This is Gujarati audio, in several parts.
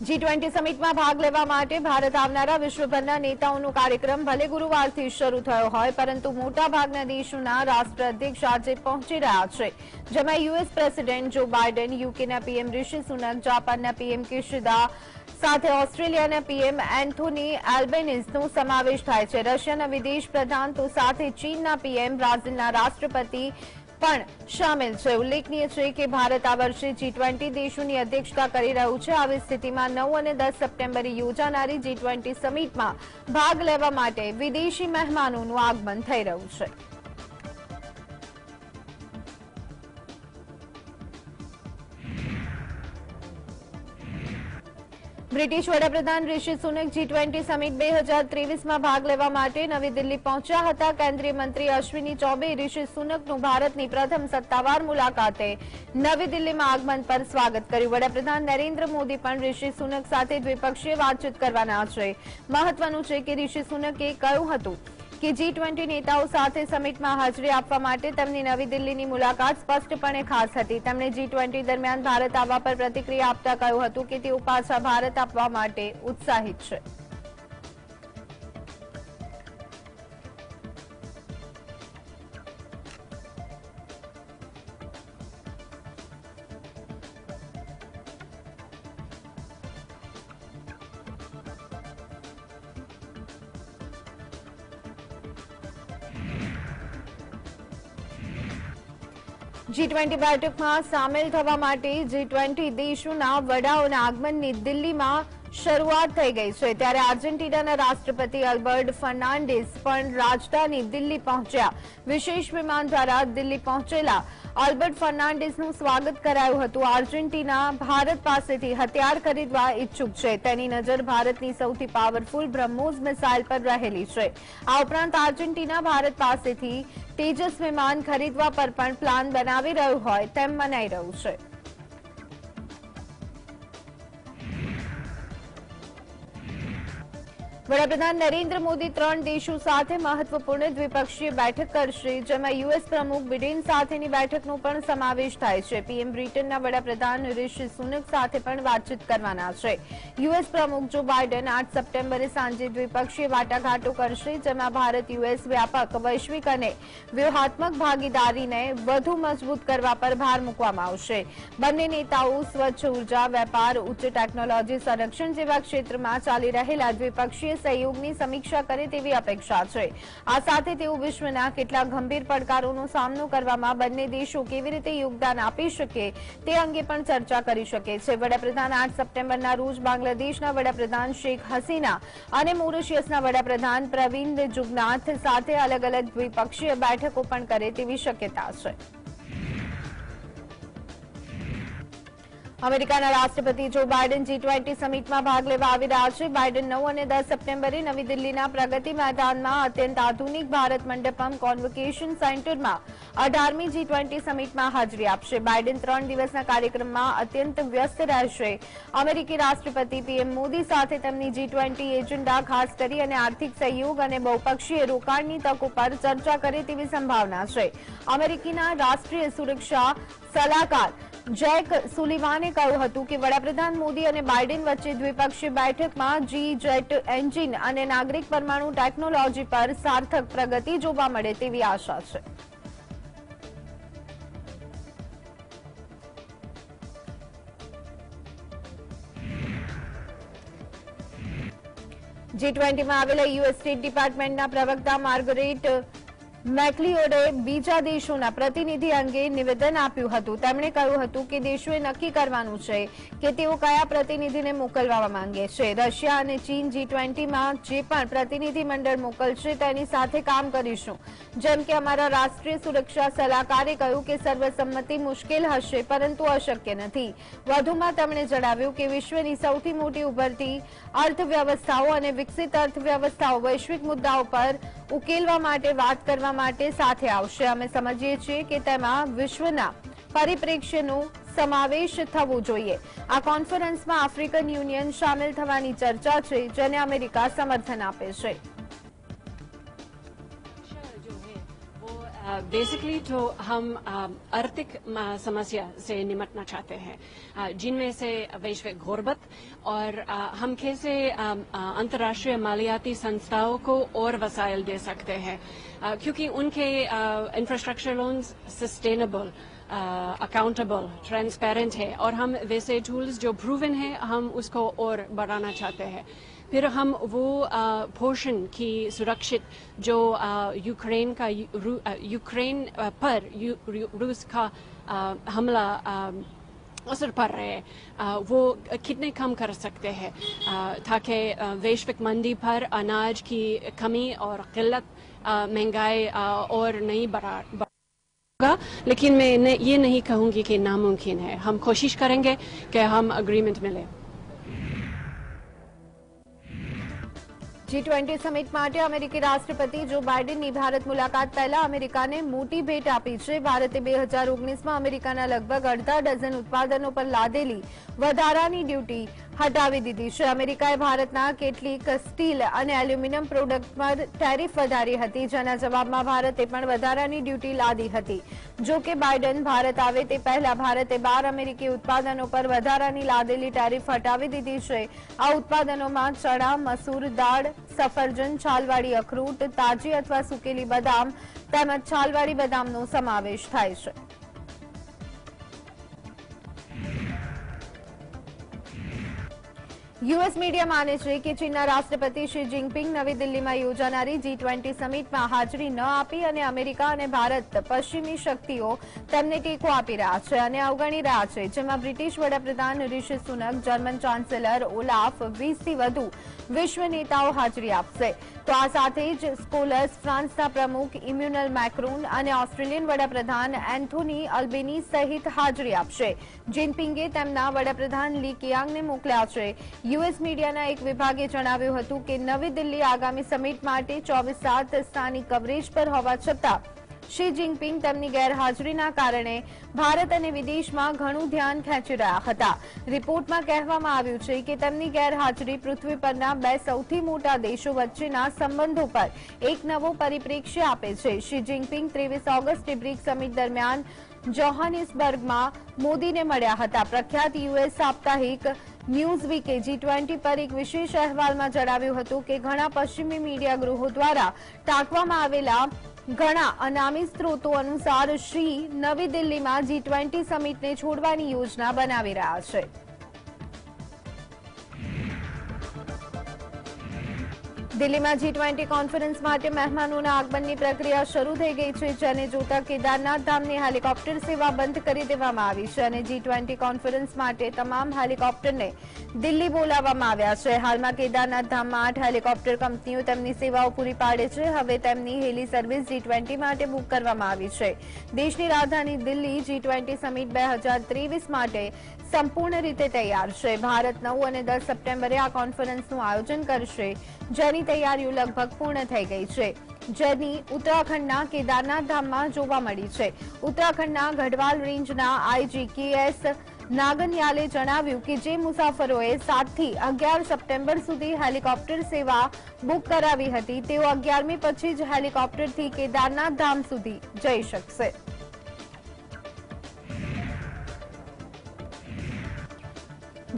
G20 સમિટમાં ભાગ લેવા માટે ભારત આવનારા વિશ્વભરના નેતાઓનો કાર્યક્રમ ભલે ગુરુવારથી શરૂ થયો હોય, પરંતુ મોટાભાગના દેશોના રાષ્ટ્રાધ્યક્ષ આજે પહોંચી રહ્યા છે, જેમાં યુએસ પ્રેસિડેન્ટ જો બાઇડન, યુકેના પીએમ રિશી સુનક, જાપાનના પીએમ કિશિદા સાથે ઓસ્ટ્રેલિયાના પીએમ એન્થોની એલ્બેનીઝનો સમાવેશ થાય છે. રશિયાના વિદેશ પ્રધાન તો સાથે ચીનના પીએમ, બ્રાઝિલના રાષ્ટ્રપતિ પણ શામેલ છે. ઉલ્લેખનીય છે કે ભારત આ વર્ષે G20 દેશોની અધ્યક્ષતા કરી રહ્યું છે. આવી સ્થિતિમાં 9 અને 10 સપ્ટેમ્બરે યોજાનારી G20 સમિટમાં ભાગ લેવા માટે વિદેશી મહેમાનોનું આગમન થઈ રહ્યું છે. બ્રિટિશ વડાપ્રધાન રિશી સુનક G20 સમિટ 2023માં ભાગ લેવા માટે નવી દિલ્હી પહોંચ્યા હતા. કેન્દ્રીય મંત્રી અશ્વિની ચૌબેએ રિશી સુનકનું ભારતની પ્રથમ સત્તાવાર મુલાકાતે નવી દિલ્હીમાં આગમન પર સ્વાગત કર્યું. વડાપ્રધાન નરેન્દ્ર મોદી પણ રિશી સુનક સાથે દ્વિપક્ષીય વાતચીત કરવાના છે. મહત્વનું છે કે રિશી સુનકે કહ્યું હતું કે G20 નેતાઓ સાથે સમિટમાં હાજરી આપવા માટે તેમની નવી દિલ્હીની મુલાકાત સ્પષ્ટપણે ખાસ હતી. તેમણે G20 દરમિયાન ભારત આવવા પર પ્રતિક્રિયા આપતા કહ્યું હતું કે તેઓ પાછા ભારત આપવા માટે ઉત્સાહિત છે. G20 બેઠકમાં સામેલ થવા માટે G20 દેશોના વડાઓના આગમનની દિલ્હીમાં શરૂઆત થઈ ગઈ છે. ત્યારે આર્જેન્ટિનાના રાષ્ટ્રપતિ અલ્બર્ટ ફર્નાન્ડિસ પણ રાજધાની દિલ્હી પહોંચ્યા. વિશેષ વિમાન દ્વારા દિલ્હી પહોંચેલા અલ્બર્ટ ફર્નાન્ડિસનું સ્વાગત કરાયું હતું. આર્જેન્ટિના ભારત પાસેથી હથિયાર ખરીદવા ઇચ્છુક છે. તેની નજર ભારતની સૌથી પાવરફુલ બ્રહ્મોસ મિસાઇલ પર રહેલી છે. આ ઉપરાંત આર્જેન્ટિના ભારત પાસેથી તેજસ વિમાન ખરીદવા પર પણ પ્લાન બનાવી રહ્યું હોય તેમ મનાઈ રહ્યું છે. વડાપ્રધાન નરેન્દ્ર મોદી 3 દેશો સાથે મહત્વપૂર્ણ દ્વિપક્ષીય બેઠક કરશે, જેમાં યુએસ પ્રમુખ બિડેન સાથેની બેઠકનો પણ સમાવેશ થાય છે. પીએમ બ્રિટનના વડાપ્રધાન રિશી સુનક સાથે પણ વાતચીત કરવાના છે. યુએસ પ્રમુખ જો બાઇડન 8 સપ્ટેમ્બરે સાંજે દ્વિપક્ષીય વાટાઘાટો કરશે, જેમાં ભારત યુએસ વ્યાપક વૈશ્વિક અને વ્યૂહાત્મક ભાગીદારીને વધુ મજબૂત કરવા પર ભાર મૂકવામાં આવશે. બંને નેતાઓ સ્વચ્છ ઉર્જા, વેપાર, ઉચ્ચ ટેકનોલોજી, સંરક્ષણ જેવા ક્ષેત્રમાં ચાલી રહેલા દ્વિપક્ષીય સહયોગની સમીક્ષા કરે તેવી અપેક્ષા છે. આ સાથે તેઓ વિશ્વના કેટલાક ગંભીર પડકારોનો સામનો કરવામાં બંને દેશો કેવી રીતે યોગદાન આપી શકે તે અંગે પણ ચર્ચા કરી શકે છે. વડાપ્રધાન 8 સપ્ટેમ્બરના રોજ બાંગ્લાદેશના વડાપ્રધાન શેખ હસીના અને મોરિશિયસના વડાપ્રધાન પ્રવિન્દ જુગનાથ સાથે અલગ અલગ દ્વિપક્ષીય બેઠકો પણ કરે તેવી શક્યતા છે. અમેરિકાના રાષ્ટ્રપતિ જો બાઇડન G20 સમિટમાં ભાગ લેવા આવી રહ્યા છે. બાઇડન 9 અને 10 સપ્ટેમ્બરે નવી દિલ્હીના પ્રગતિ મેદાનમાં અત્યંત આધુનિક ભારત મંડપમ કોન્વોકેશન સેન્ટરમાં 18મી G20 સમિટમાં હાજરી આપશે. બાઇડન 3 દિવસના કાર્યક્રમમાં અત્યંત વ્યસ્ત રહેશે. અમેરિકી રાષ્ટ્રપતિ પીએમ મોદી સાથે તેમની G20 એજન્ડા, ખાસ કરી અને આર્થિક સહયોગ અને બહુપક્ષીય રોકાણની તકો પર ચર્ચા કરે તેવી સંભાવના છે. અમેરિકીના રાષ્ટ્રીય સુરક્ષા સલાહકાર જેક સુલિવાને કહ્યું હતું કે વડાપ્રધાન મોદી અને બાઇડન વચ્ચે દ્વિપક્ષીય બેઠકમાં જેટ એન્જિન અને નાગરિક પરમાણુ ટેકનોલોજી પર સાર્થક પ્રગતિ જોવા મળે તેવી આશા છે. G20માં આવેલા યુએસ સ્ટેટ ડિપાર્ટમેન્ટના પ્રવક્તા માર્ગરેટ મેકલિયોડે બીજા દેશોના પ્રતિનિધિ અંગે નિવેદન આપ્યું હતું. તેમણે કહ્યું હતું કે દેશોએ નક્કી કરવાનું છે કે તેઓ કયા પ્રતિનિધિને મોકલવા માંગે છે. રશિયા અને ચીન G20માં જે પણ પ્રતિનિધિ મંડળ મોકલશે તેની સાથે કામ કરીશું. જેમ કે અમારા રાષ્ટ્રીય સુરક્ષા સલાહકારે કહ્યું કે સર્વસંમતિ મુશ્કેલ હશે, પરંતુ અશક્ય નથી. વધુમાં તેમણે જણાવ્યું કે વિશ્વની સૌથી મોટી ઉભરતી અર્થવ્યવસ્થાઓ અને વિકસિત અર્થવ્યવસ્થાઓ વૈશ્વિક મુદ્દાઓ પર ઉકેલવા માટે વાત કરવા માટે સાથે આવશે. અમે સમજીએ છીએ કે તેમાં વિશ્વના પરિપ્રેક્ષ્યનો સમાવેશ થવો જોઈએ. આ કોન્ફરન્સમાં આફ્રિકન યુનિયન શામેલ થવાની ચર્ચા છે, જેને અમેરિકા સમર્થન આપે છે. बेसिकली जो हम आर्थिक समस्या से निपटना चाहते हैं, जिनमें से वैश्विक गुर्बत और हम कैसे अंतर्राष्ट्रीय मालियाती संस्थाओं को और वसाइल दे सकते हैं, क्योंकि उनके infrastructure loans sustainable, accountable, transparent है और हम वैसे टूल्स जो प्रूवन है हम उसको और बढ़ाना चाहते हैं। फिर हम वो पोषण की सुरक्षित जो यूक्रेन पर रूस का हमला असर पड़ रहे हैं वो कितने कम कर सकते हैं, ताकि वैश्विक मंदी पर अनाज की कमी और किल्लत, महंगाई और नहीं बढ़ा। लेकिन मैं ये नहीं कहूँगी कि नामुमकिन है। हम कोशिश करेंगे कि हम अग्रीमेंट मिले। G20 સમિટ માટે અમેરિકી રાષ્ટ્રપતિ જો બાઇડનની ભારત મુલાકાત પહેલા અમેરિકાને મોટી ભેટ આપી છે। ભારતે 2019માં અમેરિકાના લગભગ અડધા ડઝન ઉત્પાદનો પર લાદેલી વધારાની ડ્યુટી હટાવી દીધી છે। અમેરિકાએ ભારતના કેટલીક સ્ટીલ અને એલ્યુમિનિયમ પ્રોડક્ટ પર ટેરિફ વધારી હતી, જેના જવાબમાં ભારતે પણ વધારાની ડ્યુટી લાદી હતી। જો કે બાઇડન ભારત આવે તે પહેલા ભારતે 12 અમેરિકી ઉત્પાદનો પર વધારાની લાદેલી ટેરિફ હટાવી દીધી છે। આ ઉત્પાદનોમાં ચણા, મસૂર દાળ, સફરજન, છાલવાળી અખરોટ, તાજી અથવા સુકેલી બદામ તેમજ છાલવાળી બદામનો સમાવેશ થાય છે। યુએસ મીડિયા માને છે કે ચીનના રાષ્ટ્રપતિ शी जिनपिंग નવી દિલ્હીમાં યોજાનારી G20 સમિટમાં હાજરી ન આપી અને અમેરિકા અને ભારત પશ્ચિમી શક્તિઓ તેમને ટેકો આપી રહ્યા છે અને અવગણી રહ્યા છે, જેમાં બ્રિટિશ વડાપ્રધાન ઋષિ સુનક, જર્મન ચાન્સેલર ઓલાફ 20થી વધુ વિશ્વ નેતાઓ હાજરી આપશે। તો આ સાથે જ સ્કોલર્સ, ફ્રાન્સના પ્રમુખ ઇમ્યુનલ મેક્રોન અને ઓસ્ટ્રેલિયન વડાપ્રધાન એન્થોની અલ્બેની સહિત હાજરી આપશે। जिनपिंगे તેમના વડાપ્રધાન લી કિयांगને મોકલ્યા છે। યુએસ મીડિયાના એક વિભાગે જણાવ્યું હતું કે નવી દિલ્હી આગામી સમિટ માટે 24/7 સ્થાનિક કવરેજ પર હોવા છતાં शी जिनपिंग તેમની ગેરહાજરીના કારણે ભારત અને વિદેશમાં ઘણું ધ્યાન ખેંચી રહ્યા હતા। રિપોર્ટમાં કહેવામાં આવ્યું છે કે તેમની ગેરહાજરી પૃથ્વી પરના બે સૌથી મોટા દેશો વચ્ચેના સંબંધો પર એક નવો પરિપ્રેક્ષ્ય આપે છે। शी जिनपिंग 23 ઓગસ્ટે બ્રિક્સ સમિટ દરમિયાન જોહાનિસબર્ગમાં મોદીને મળ્યા હતા। પ્રખ્યાત યુએસ સાપ્તાહિક ન્યૂઝવીકે G20 પર એક વિશેષ અહેવાલમાં જણાવ્યું હતું કે ઘણા પશ્ચિમી મીડિયા ગૃહો દ્વારા ટાંકવામાં આવેલા ઘણા અનામી સ્ત્રોતો અનુસાર શ્રી નવી દિલ્હીમાં G20 સમિટને છોડવાની યોજના બનાવી રહ્યા છે। દિલ્હીમાં G20 કોન્ફરન્સ માટે મહેમાનોના આગમનની પ્રક્રિયા શરૂ થઈ ગઈ છે, જેને જોતા કેદારનાથ ધામની હેલિકોપ્ટર સેવા બંધ કરી દેવામાં આવી છે અને G20 કોન્ફરન્સ માટે તમામ હેલિકોપ્ટરને દિલ્હી બોલાવવામાં આવ્યા છે। હાલમાં કેદારનાથ ધામમાં 8 હેલિકોપ્ટર કંપનીઓ તેમની સેવાઓ પૂરી પાડે છે। હવે તેમની હેલી સર્વિસ G20 માટે બુક કરવામાં આવી છે। દેશની રાજધાની દિલ્હી G20 સમિટ 2023 માટે સંપૂર્ણ રીતે તૈયાર છે। ભારત 9 અને 10 સપ્ટેમ્બરે આ કોન્ફરન્સનું આયોજન કરશે, જેની તૈયારીઓ લગભગ પૂર્ણ થઈ ગઈ છે, જેની ઉત્તરાખંડના કેદારનાથ ધામમાં જોવા મળી છે। ઉત્તરાખંડના ગઢવાલ રેન્જના આઈજી KS નાગનિયાલે જણાવ્યું કે જે મુસાફરોએ 7 થી 11 સપ્ટેમ્બર સુધી હેલિકોપ્ટર સેવા બુક કરાવી હતી તેઓ 11મી પછી જ હેલિકોપ્ટરથી કેદારનાથ ધામ સુધી જઈ શકશે।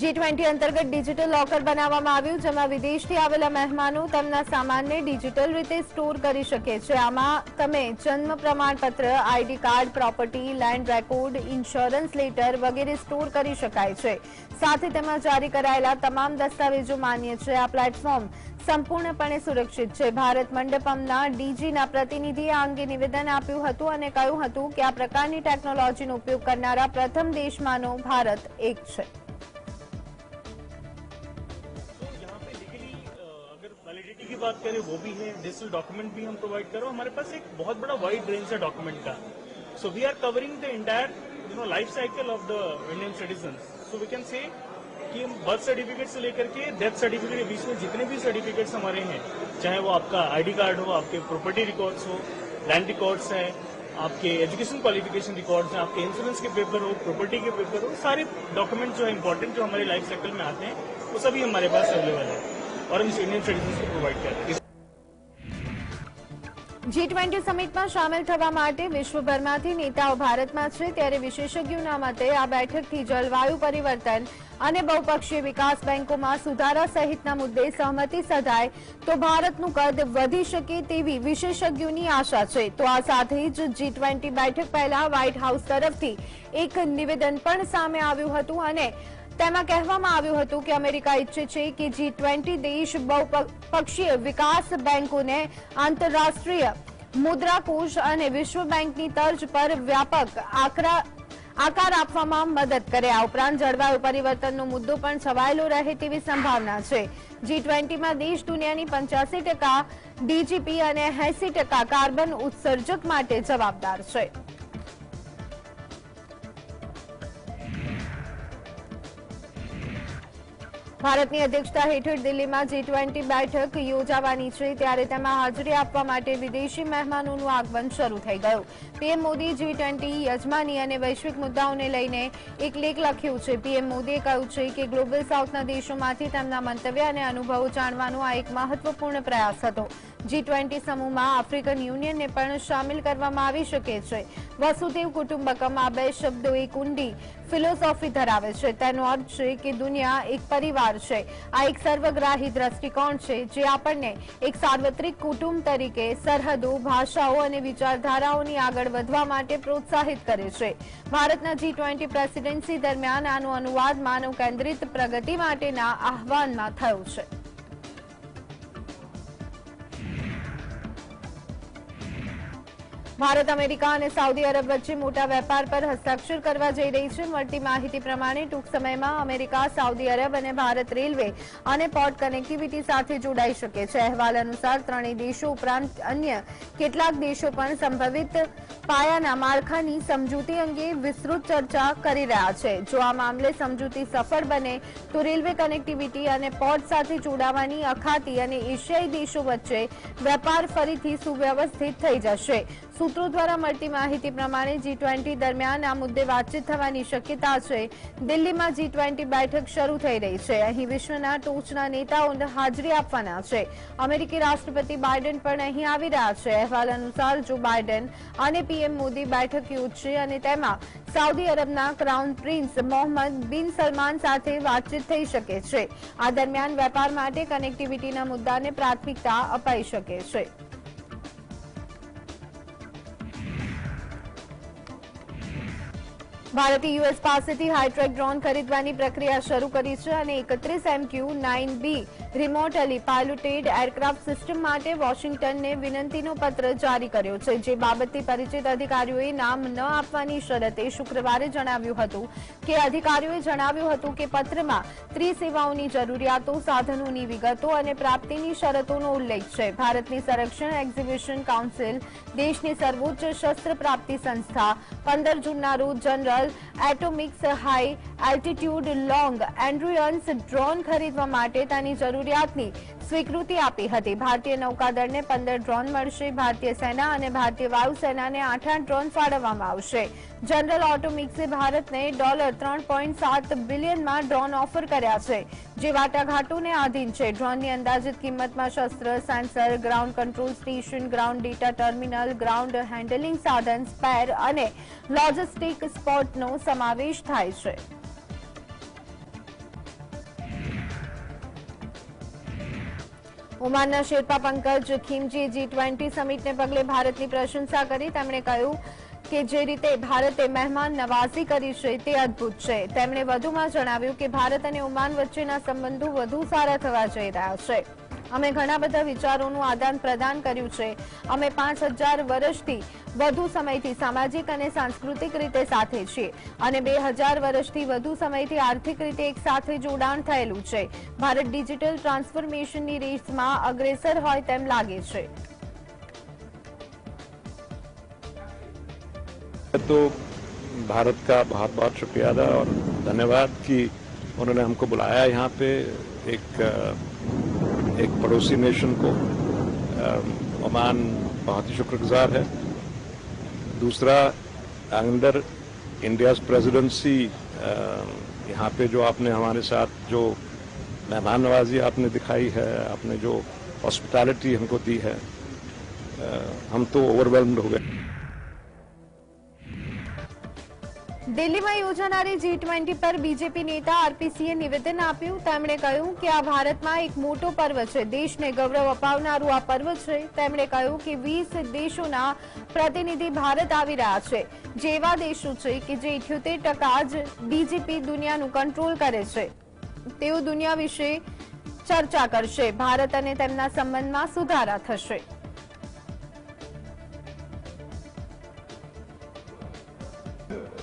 G20 અંતર્ગત ડિજિટલ લોકર બનાવવામાં આવ્યું, જેમાં વિદેશથી આવેલા મહેમાનો તેમના સામાનને ડિજિટલ રીતે સ્ટોર કરી શકે છે। આમાં તમે જન્મ પ્રમાણપત્ર, ID card, property, land record, insurance letter વગેરે સ્ટોર કરી શકાય છે। સાથે તેમાં જારી કરાયેલા તમામ દસ્તાવેજો માન્ય છે। આ પ્લેટફોર્મ સંપૂર્ણપણે સુરક્ષિત છે। ભારત મંડપમના ડીજીના પ્રતિનિધિએ આ અંગે નિવેદન આપ્યું હતું અને કહ્યું હતું કે આ પ્રકારની ટેકનોલોજીનો ઉપયોગ કરનારા પ્રથમ દેશમાંનો ભારત એક છે। वैलिडिटी की बात करें वो भी है, डिजिटल डॉक्यूमेंट भी हम प्रोवाइड करो। हमारे पास एक बहुत बड़ा वाइड रेंज है डॉक्यूमेंट का, so we are covering the entire life cycle of the Indian citizens. So we can say कि हम बर्थ सर्टिफिकेट से लेकर के डेथ सर्टिफिकेट के बीच में जितने भी सर्टिफिकेट्स हमारे हैं, चाहे वो आपका आईडी कार्ड हो, आपके प्रॉपर्टी रिकॉर्ड्स हो, लैंड रिकॉर्ड्स है, आपके एजुकेशन क्वालिफिकेशन रिकॉर्ड्स हैं, आपके इंश्योरेंस के पेपर हो, प्रॉपर्टी के पेपर हो, सारे डॉक्यूमेंट जो है इंपॉर्टेंट जो हमारे लाइफ साइकिल में आते हैं वो सभी हमारे पास अवेलेबल है और हम इंडियन सिटीजन्स को प्रोवाइड करते हैं। G20 સમિટમાં સામેલ થવા માટે વિશ્વભરમાંથી નેતાઓ ભારતમાં છે, ત્યારે વિશેષજ્ઞોના મતે આ બેઠકથી જળવાયુ પરિવર્તન અને બહુપક્ષીય વિકાસ બેંકોમાં સુધારા સહિતના મુદ્દે સહમતિ સધાય તો ભારતનું કદ વધી શકે તેવી વિશેષજ્ઞોની આશા છે. તો આ સાથે જ G20 બેઠક પહેલા વ્હાઇટ હાઉસ તરફથી એક નિવેદન પણ સામે આવ્યું હતું અને તેમાં કહેવામાં આવ્યું હતું કે અમેરિકા ઈચ્છે છે કે G20 દેશ બહુપક્ષીય વિકાસ બેંકોને આંતરરાષ્ટ્રીય મુદ્રાકોષ અને વિશ્વ બેંકની તર્જ પર વ્યાપક આકાર આપવામાં મદદ કરે. આ ઉપરાંત જળવાયુ પરિવર્તનનો મુદ્દો પણ છવાયેલો રહે તેવી સંભાવના છે. G20માં દેશ દુનિયાની 85% ડીજીપી અને 80% કાર્બન ઉત્સર્જક માટે જવાબદાર છે. ભારતની અધ્યક્ષતા હેઠળ દિલ્હીમાં G20 બેઠક યોજાવાની છે, ત્યારે તેમાં હાજરી આપવા માટે વિદેશી મહેમાનોનું આગમન શરૂ થઈ ગયું. પીએમ મોદી G20 યજમાની અને વૈશ્વિક મુદ્દાઓને લઈને એક લેખ લખ્યો છે. પીએમ મોદીએ કહ્યું છે કે ગ્લોબલ સાઉથના દેશોમાંથી તેમના મંતવ્ય અને અનુભવો જાણવાનો આ એક મહત્વપૂર્ણ પ્રયાસ હતો. G20 સમૂહમાં આફ્રિકન યુનિયનને પણ સામેલ કરવામાં આવી શકે છે. વસુદેવ કુટુંબકમ આ બે શબ્દો એક ઊંડી ફિલોસોફી ધરાવે છે. તેનો અર્થ છે કે દુનિયા એક પરિવાર છે. આ એક સર્વગ્રાહી દ્રષ્ટિકોણ છે જે આપણને એક સાર્વત્રિક કુટુંબ તરીકે સરહદો, ભાષાઓ અને વિચારધારાઓની આગળ વધવા માટે પ્રોત્સાહિત કરે છે. ભારતના G20 પ્રેસિડેન્સી દરમિયાન આનો અનુવાદ માનવ કેન્દ્રિત પ્રગતિ માટેના આહ્વાનમાં થયો છે. ભારત અમેરિકા અને સાઉદી અરબ વચ્ચે મોટા વેપાર પર હસ્તાક્ષર કરવા જઈ રહી છે. મળતી માહિતી પ્રમાણે ટૂંક સમયમાં અમેરિકા, સાઉદી અરબ અને ભારત રેલવે અને પોર્ટ કનેક્ટિવિટી સાથે જોડાઈ શકે છે. અહેવાલ અનુસાર ત્રણેય દેશો ઉપરાંત અન્ય કેટલાક દેશો પણ સંભવિત પાયાના માળખાની સમજૂતી અંગે વિસ્તૃત ચર્ચા કરી રહ્યા છે. જો આ મામલે સમજૂતી સફળ બને તો રેલવે કનેક્ટિવિટી અને પોર્ટ સાથે જોડાવાની અખાતી અને એશિયાઈ દેશો વચ્ચે વેપાર ફરીથી સુવ્યવસ્થિત થઈ જશે. સૂત્રો દ્વારા મળતી માહિતી પ્રમાણે G20 દરમિયાન આ મુદ્દે વાતચીત થવાની શક્યતા છે. દિલ્હીમાં G20 બેઠક શરૂ થઈ રહી છે. અહીં વિશ્વના ટોચના નેતાઓ હાજરી આપવાના છે. અમેરિકી રાષ્ટ્રપતિ બાઇડન પણ અહીં આવી રહ્યા છે. અહેવાલ અનુસાર જો બાઇડન અને પીએમ મોદી બેઠક યોજશે અને તેમાં સાઉદી અરબના ક્રાઉન પ્રિન્સ મોહમ્મદ બિન સલમાન સાથે વાતચીત થઈ શકે છે. આ દરમિયાન વેપાર માટે કનેક્ટિવિટીના મુદ્દાને પ્રાથમિકતા અપાઈ શકે છે. ભારતે યુએસ પાસેથી હાઈટ્રેક ડ્રોન ખરીદવાની પ્રક્રિયા શરૂ કરી છે અને 31 MQ-9B રિમોટલી પાયલોટેડ એરક્રાફ્ટ સિસ્ટમ માટે વોશિંગ્ટનને વિનંતીનો પત્ર જારી કર્યો છે. જે બાબતથી પરિચિત અધિકારીઓએ નામ ન આપવાની શરતે શુક્રવારે જણાવ્યું હતું કે અધિકારીઓએ જણાવ્યું હતું કે પત્રમાં ત્રિસેવાઓની જરૂરિયાતો, સાધનોની વિગતો અને પ્રાપ્તિની શરતોનો ઉલ્લેખ છે. ભારતની સંરક્ષણ એક્ઝિબિશન કાઉન્સિલ, દેશની સર્વોચ્ચ શસ્ત્ર પ્રાપ્તિ સંસ્થા, 15 જૂનના રોજ General Atomics high altitude long endurance drone ખરીદવા માટે તેની જરૂરિયાતની સ્વીકૃતિ આપી હતી. ભારતીય નૌકાદળને 15 ડ્રોન મળશે. ભારતીય સેના અને ભારતીય વાયુસેનાને 8 ડ્રોન ફાળવવામાં આવશે. જનરલ ઓટોમિક્સે ભારતને $3.7 બિલિયનમાં ડ્રોન ઓફર કર્યા છે, જે વાટાઘાટોને આધીન છે. ડ્રોનની અંદાજિત કિંમતમાં શસ્ત્ર, sensor, ground control station, ground data terminal, ground handling સાધન, સ્પેર અને લોજિસ્ટિક સપોર્ટનો સમાવેશ થાય છે. ઓમાનના શેરપા પંકજ ખીમજીએ G20 સમિટને પગલે ભારતની પ્રશંસા કરી. તેમણે કહ્યું કે જે રીતે ભારતે મહેમાન નવાઝી કરી છે તે અદભુત છે. તેમણે વધુમાં જણાવ્યું કે ભારત અને ઓમાન વચ્ચેના સંબંધો વધુ સારા થવા જઈ રહ્યા છે. અમે ઘણા બધા વિચારોનું આદાન પ્રદાન કર્યું છે. અમે 5000 વર્ષથી વધુ સમયથી સામાજિક અને સાંસ્કૃતિક રીતે સાથે છીએ અને 2000 વર્ષથી વધુ સમયથી આર્થિક રીતે એક સાથે જોડાણ થયેલું છે. ભારત ડિજિટલ ટ્રાન્સફોર્મેશનની રેસમાં અગ્રેસર હોય તેમ લાગે છે. तो भारत का बहुत बहुत शुक्रिया अदा और धन्यवाद कि उन्होंने हमको बुलाया यहाँ पे एक पड़ोसी नेशन को. ओमान बहुत ही शुक्रगुजार है. दूसरा, अंडर इंडियाज प्रेसिडेंसी यहाँ पे जो आपने हमारे साथ जो मेहमान नवाजी आपने दिखाई है, आपने जो हॉस्पिटैलिटी हमको दी है, हम तो ओवरवेल्म्ड हो गए। દિલ્હીમાં યોજાનારી G20 પર બીજેપી નેતા આરપીસીએ નિવેદન આપ્યું। તેમણે કહ્યું કે આ ભારતમાં એક મોટો પર્વ છે, દેશને ગૌરવ અપાવનારું આ પર્વ છે। તેમણે કહ્યું કે 20 દેશોના પ્રતિનિધિ ભારત આવી રહ્યા છે, જે એવા દેશો છે કે જે 78% જ ડીજીપી દુનિયાનું કંટ્રોલ કરે છે। તેઓ દુનિયા વિશે ચર્ચા કરશે, ભારત અને તેમના સંબંધમાં સુધારા થશે।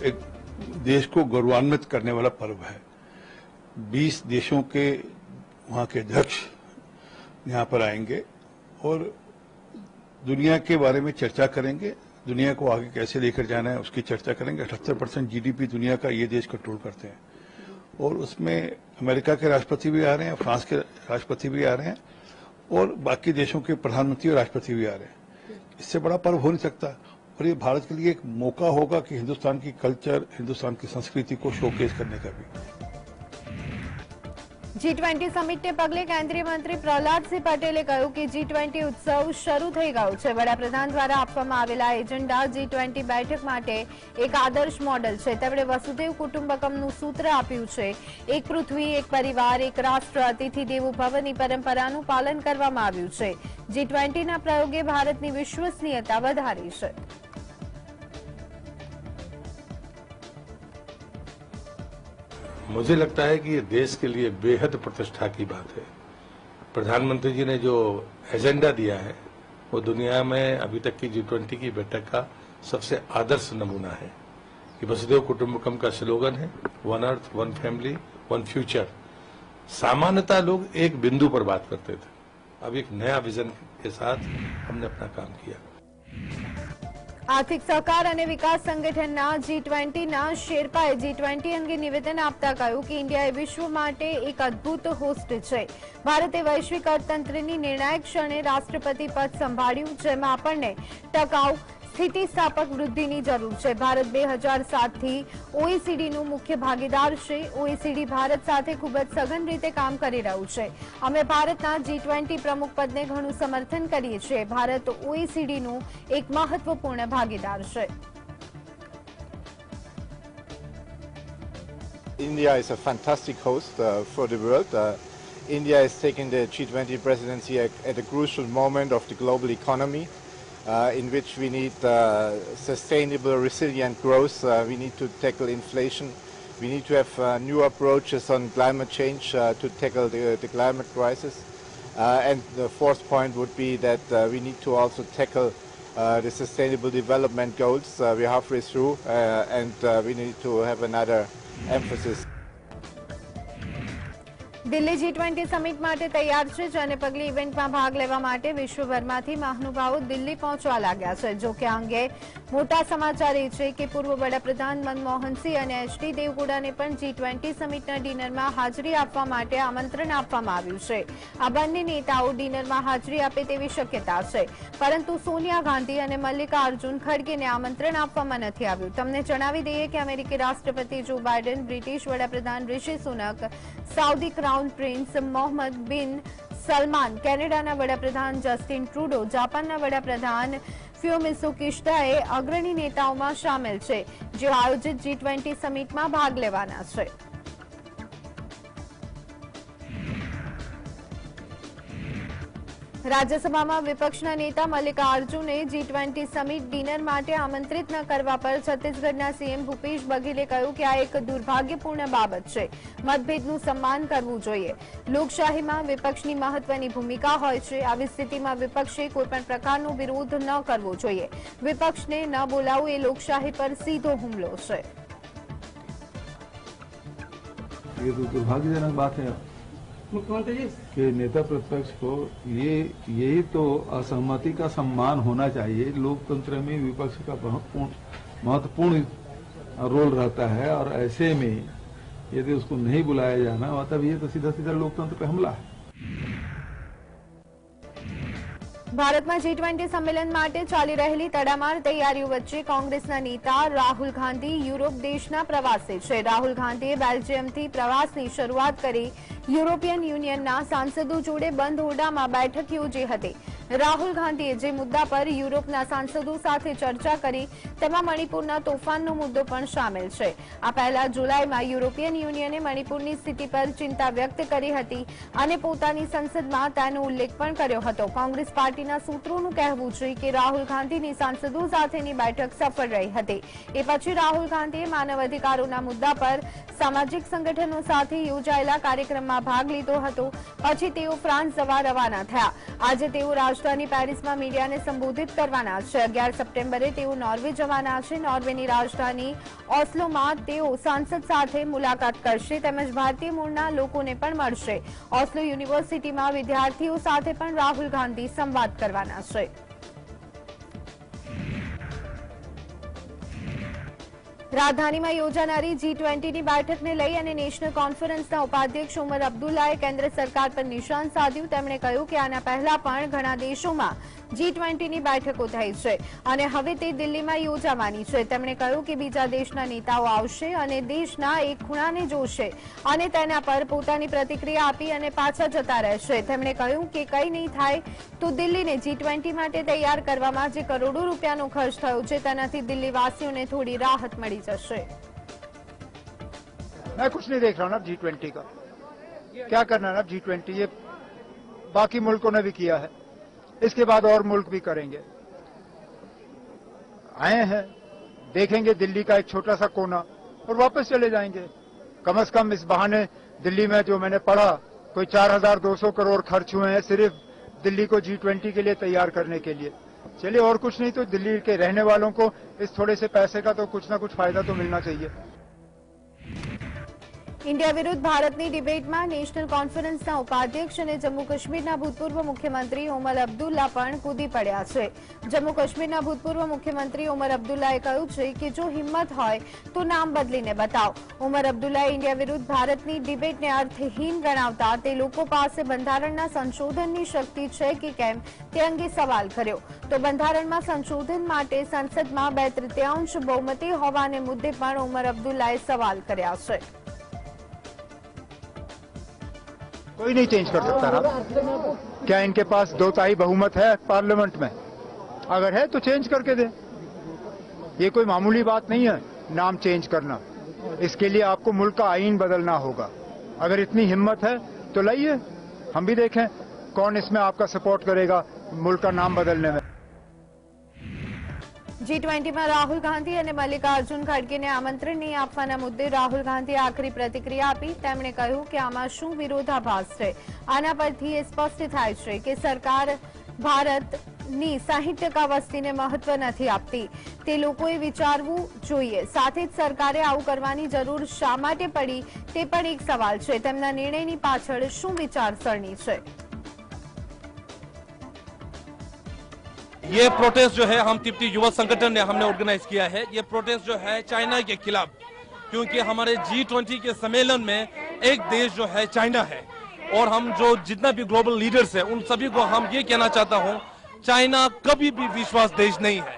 एक देश को गौरवान्वित करने वाला पर्व है। 20 देशों के वहाँ के अध्यक्ष यहाँ पर आएंगे और दुनिया के बारे में चर्चा करेंगे, दुनिया को आगे कैसे लेकर जाना है उसकी चर्चा करेंगे। 78% जीडीपी दुनिया का ये देश कंट्रोल करते हैं और उसमें अमेरिका के राष्ट्रपति भी आ रहे हैं, फ्रांस के राष्ट्रपति भी आ रहे हैं और बाकी देशों के प्रधानमंत्री और राष्ट्रपति भी आ रहे हैं। इससे बड़ा पर्व हो नहीं सकता और ये भारत के लिए एक मौका होगा कि हिंदुस्तान की कल्चर, हिंदुस्तान की संस्कृति को शोकेस करने का भी। G20 સમિટને પગલે કેન્દ્રીય મંત્રી પ્રહલાદસિંહ પટેલે કહ્યું કે G20 ઉત્સવ શરૂ થઈ ગયો છે। વડાપ્રધાન દ્વારા આપવામાં આવેલા એજન્ડા G20 બેઠક માટે એક આદર્શ મોડેલ છે। તેમણે વસુધૈવ કુટુંબકમનું સૂત્ર આપ્યું છે। એક પૃથ્વી, એક પરિવાર, એક રાષ્ટ્ર, અતિથિ દેવો ભવની પરંપરાનું પાલન કરવામાં આવ્યું છે। G20ના પ્રયોગે ભારતની વિશ્વસનીયતા વધારી છે। मुझे लगता है कि ये देश के लिए बेहद प्रतिष्ठा की बात है। प्रधानमंत्री जी ने जो एजेंडा दिया है वो दुनिया में अभी तक की G20 की बैठक का सबसे आदर्श नमूना है। कि वसुधैव कुटुंबकम का स्लोगन है, one earth, one family, one future. सामान्यतः लोग एक बिंदु पर बात करते थे, अब एक नया विजन के साथ हमने अपना काम किया। આર્થિક સહકાર અને વિકાસ સંગઠનના G20ના શેરપાએ G20 અંગે નિવેદન આપતા કહ્યું કે ઇન્ડિયાએ વિશ્વ માટે એક અદ્ભુત હોસ્ટ છે। ભારતે વૈશ્વિક અર્થતંત્રની નિર્ણાયક ક્ષણે રાષ્ટ્રપતિ પદ સંભાળ્યું, જેમાં આપણને ટકાઉ સ્થિતિસ્થાપક વૃદ્ધિની જરૂર છે। ભારત 2007થી ઓઈસીડીનું મુખ્ય ભાગીદાર છે। ઓઈસીડી ભારત સાથે ખૂબ જ સઘન રીતે કામ કરી રહ્યું છે। અમે ભારતના G20 પ્રમુખ પદને ઘણું સમર્થન કરીએ છીએ। ભારત ઓઈસીડીનું એક મહત્વપૂર્ણ ભાગીદાર છે। India is a fantastic host for the world. India is taking the G20 presidency at a crucial moment of the global economy. In which we need sustainable, resilient growth. We need to tackle inflation. We need to have new approaches on climate change to tackle the climate crisis. And the fourth point would be that we need to also tackle the sustainable development goals. We're halfway through and we need to have another emphasis. Delhi G20 summit માટે તૈયાર છે, જેને પગલે ઇવેન્ટમાં ભાગ લેવા માટે વિશ્વભરમાંથી મહાનુભાવો દિલ્હી પહોંચવા લાગ્યા છે। જો કે આ અંગે મોટા સમાચાર એ છે કે પૂર્વ વડાપ્રધાન મનમોહન સિંહ અને એચડી દેવગૌડાને પણ G20 સમિટના ડિનરમાં હાજરી આપવા માટે આમંત્રણ આપવામાં આવ્યું છે। આ બંને નેતાઓ ડિનરમાં હાજરી આપે તેવી શક્યતા છે, પરંતુ સોનિયા ગાંધી અને મલ્લિકાર્જુન ખડગેને આમંત્રણ આપવામાં નથી આવ્યું। તમને જણાવી દઈએ કે અમેરિકી રાષ્ટ્રપતિ જો બાઇડન, બ્રિટિશ વડાપ્રધાન Rishi Sunak, Saudi crown prince Mohammed બિન સલમાન, કેનેડાના વડાપ્રધાન જસ્ટિન ટ્રુડો, જાપાનના વડાપ્રધાન ફુમિયો કિશિડા અગ્રણી નેતાઓમાં સામેલ છે, જે આયોજિત G20 સમિટમાં ભાગ લેવાના છે। રાજ્યસભામાં વિપક્ષના નેતા મલ્લિકાર્જુને G20 સમિટ ડિનર માટે આમંત્રિત ન કરવા પર છત્તીસગઢના સીએમ ભૂપેશ બઘેલે કહ્યું કે આ એક દુર્ભાગ્યપૂર્ણ બાબત છે। મતભેદનું સન્માન કરવું જોઈએ। લોકશાહીમાં વિપક્ષની મહત્વની ભૂમિકા હોય છે। આવી સ્થિતિમાં વિપક્ષે કોઈપણ પ્રકારનો વિરોધ ન કરવો જોઈએ। વિપક્ષને ન બોલાવવું એ લોકશાહી પર સીધો હુમલો છે। ये तो दुर्भाग्यजनक बात है मुख्यमंत्री जी कि नेता प्रतिपक्ष को यही तो असहमति का सम्मान होना चाहिए। लोकतंत्र में विपक्ष का महत्वपूर्ण रोल रहता है और ऐसे में यदि उसको नहीं बुलाया जाना मतलब ये तो सीधा सीधा लोकतंत्र पे हमला है। ભારતમાં G20 સંમેલન માટે ચાલી રહેલી તડામાર તૈયારીઓ વચ્ચે કોંગ્રેસના નેતા રાહુલ ગાંધી યુરોપ દેશના પ્રવાસે છે। રાહુલ ગાંધીએ બેલ્જિયમથી પ્રવાસની શરૂઆત કરી। યુરોપિયન યુનિયનના સાંસદો જોડે બંધ ઓરડામાં બેઠક યોજી હતી. રાહુલ ગાંધીએ જે મુદ્દા પર યુરોપના સાંસદો સાથે ચર્ચા કરી તેમાં મણિપુરના તોફાનનો મુદ્દો પણ સામેલ છે. આ પહેલા જુલાઈમાં યુરોપિયન યુનિયને મણિપુરની સ્થિતિ પર ચિંતા વ્યક્ત કરી હતી અને પોતાની સંસદમાં તેનો ઉલ્લેખ પણ કર્યો હતો. કોંગ્રેસ પાર્ટીના સૂત્રોનું કહેવું છે કે રાહુલ ગાંધીની સાંસદો સાથેની બેઠક સફળ રહી હતી. એ પછી રાહુલ ગાંધીએ માનવ અધિકારોના મુદ્દા પર સામાજિક સંગઠનો સાથે યોજાયેલા કાર્યક્રમમાં ભાગ લીધો હતો. પછી તેઓ ફ્રાન્સ જવા રવાના થયા. આજે તેઓ રાજધાની પેરિસમાં મીડિયાને સંબોધિત કરવાના છે. 11 સપ્ટેમ્બરે તેઓ નોર્વે જવાના છે. નોર્વેની રાજધાની ઓસ્લોમાં તેઓ સાંસદ સાથે મુલાકાત કરશે તેમજ ભારતીય મૂળના લોકોને પણ મળશે. ઓસ્લો યુનિવર્સિટીમાં વિદ્યાર્થીઓ સાથે પણ રાહુલ ગાંધી સંવાદ કરવાના છે. રાજધાનીમાં યોજાનારી G20ની બેઠકને લઈ અને નેશનલ કોન્ફરન્સના ઉપાધ્યક્ષ ઉમર અબ્દુલ્લાએ કેન્દ્ર સરકાર પર નિશાન સાધ્યું. તેમણે કહ્યું કે આના પહેલા પણ ઘણા દેશોમાં G20ની બેઠકો થઈ છે અને હવે તે દિલ્હીમાં યોજાવાની છે. તેમણે કહ્યું કે બીજા દેશના નેતાઓ આવશે અને દેશના એક ખૂણાને જોશે અને તેના પર પોતાની પ્રતિક્રિયા આપી અને પાછા જતા રહેશે. તેમણે કહ્યું કે કંઈ નહીં થાય તો દિલ્હીને G20 માટે તૈયાર કરવામાં જે કરોડો રૂપિયાનો ખર્ચ થયો છે તેનાથી દિલ્હીવાસીઓને થોડી રાહત મળી જશે. मैं कुछ नहीं देख रहा हूँ ना G20 का क्या करना है ना G20 ये बाकी मुल्कों ने भी किया है इसके बाद और मुल्क भी करेंगे आए हैं देखेंगे दिल्ली का एक छोटा सा कोना और वापस चले जाएंगे कम से कम इस बहाने दिल्ली में जो मैंने पढ़ा कोई 4,200 करोड़ खर्च हुए हैं सिर्फ दिल्ली को G20 के लिए तैयार करने के लिए चलिए और कुछ नहीं तो दिल्ली के रहने वालों को इस थोड़े से पैसे का तो कुछ ना कुछ फायदा तो मिलना चाहिए. इंडिया विरुद्ध भारतनी डिबेटમાં નેશનલ કોન્ફરન્સના ઉપાધ્યક્ષ અને જમ્મુ કાશ્મીરના ભૂતપૂર્વ મુખ્યમંત્રી ઉમર અબ્દુલ્લા પણ કૂદી પડ્યા છે. જમ્મુ કાશ્મીરના ભૂતપૂર્વ મુખ્યમંત્રી ઉમર અબ્દુલ્લાએ કહ્યું છે કે જો હિંમત હોય તો નામ બદલીને બતાવો. ઉમર અબ્દુલ્લાએ ઇન્ડિયા વિરુદ્ધ ભારતની ડિબેટને અર્થહીન ગણાવતા તે લોકો પાસે બંધારણના સંશોધનની શક્તિ છે કે કેમ તે અંગે સવાલ કર્યો. તો બંધારણમાં સંશોધન માટે સંસદમાં 2/3 બહુમતી હોવાને મુદ્દે પણ ઉમર અબ્દુલ્લાએ સવાલ કર્યા છે. कोई नहीं चेंज कर सकता ना क्या इनके पास 2/3 बहुमत है पार्लियामेंट में अगर है तो चेंज करके दे ये कोई मामूली बात नहीं है नाम चेंज करना इसके लिए आपको मुल्क का आईन बदलना होगा अगर इतनी हिम्मत है तो लाइए हम भी देखें कौन इसमें आपका सपोर्ट करेगा मुल्क का नाम बदलने में. G20માં રાહુલ ગાંધી અને મલ્લિકાર્જુન ખડગેને આમંત્રણ નહીં આપવાના મુદ્દે રાહુલ ગાંધીએ આખરી પ્રતિક્રિયા આપી. તેમણે કહ્યું કે આમાં શું વિરોધાભાસ છે. આના પરથી એ સ્પષ્ટ થાય છે કે સરકાર ભારતની 60% વસ્તીને મહત્વ નથી આપતી. તે લોકોએ વિચારવું જોઈએ. સાથે જ સરકારે આવું કરવાની જરૂર શા માટે પડી તે પણ એક સવાલ છે. તેમના નિર્ણયની પાછળ શું વિચારસરણી છે. ये प्रोटेस्ट जो है हम तिब्बती युवा संगठन ने हमने ऑर्गेनाइज किया है. ये प्रोटेस्ट जो है चाइना के खिलाफ क्योंकि हमारे G20 के सम्मेलन में एक देश जो है चाइना है और हम जो जितना भी ग्लोबल लीडर्स है उन सभी को हम ये कहना चाहता हूँ चाइना कभी भी विश्वास देश नहीं है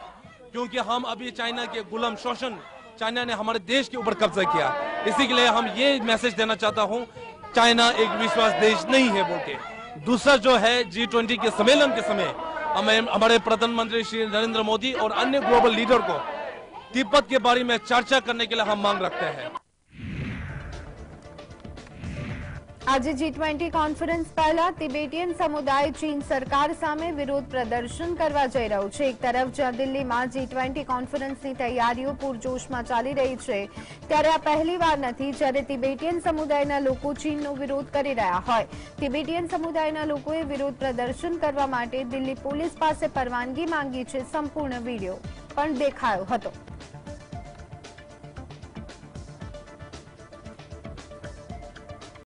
क्योंकि हम अभी चाइना के गुलाम शोषण चाइना ने हमारे देश के ऊपर कब्जा किया. इसी के लिए हम ये मैसेज देना चाहता हूँ चाइना एक विश्वास देश नहीं है बोल के. दूसरा जो है G20 के सम्मेलन के समय हमारे प्रधानमंत्री श्री नरेंद्र मोदी और अन्य ग्लोबल लीडर को तिब्बत के बारे में चर्चा करने के लिए हम मांग रखते हैं. આજે G20 કોન્ફરન્સ પહેલા તિબેટિયન સમુદાય ચીન સરકાર સામે વિરોધ પ્રદર્શન કરવા જઈ રહ્યું છે. એક તરફ જ્યાં દિલ્હીમાં G20 કોન્ફરન્સની તૈયારીઓ પૂરજોશમાં ચાલી રહી છે ત્યારે આ પહેલીવાર નથી જ્યારે તિબેટિયન સમુદાયના લોકો ચીનનો વિરોધ કરી રહ્યા હોય. તિબેટિયન સમુદાયના લોકોએ વિરોધ પ્રદર્શન કરવા માટે દિલ્હી પોલીસ પાસે પરવાનગી માંગી છે. સંપૂર્ણ વિડીયો પણ દેખાયો હતો.